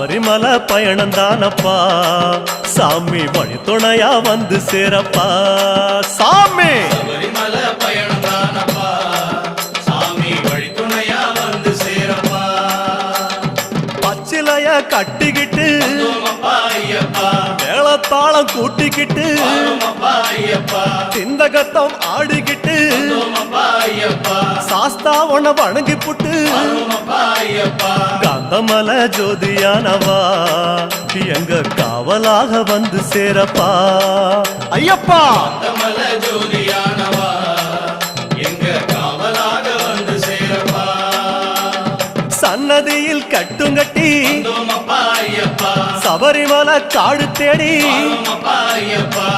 சபரிமலை பயணம் தானப்பா சாமி வழி துணையா வந்து சேரப்பா சாமி சபரிமலை பயணம் தானப்பா சாமி வழி துணையா வந்து சேரப்பா பச்சிலைய கட்டிக்கிட்டு ஐயப்பா மேளத்தாளம் கூட்டிக்கிட்டு ஐயப்பா சிந்தகத்தம் ஆடிக்கிட்டு ஐயப்பா சாஸ்தா உன வணங்கி புட்டு ஐயப்பா காந்தமல ஜோதியானவா எங்க காவலாக வந்து சேரப்பா ஐயப்பா காந்தமல ஜோதியானவா எங்க காவலாக வந்து சேரப்பா சன்னதியில் கட்டுங்கட்டி ஐயப்பா சபரிமலை காடு தேடி ஐயப்பா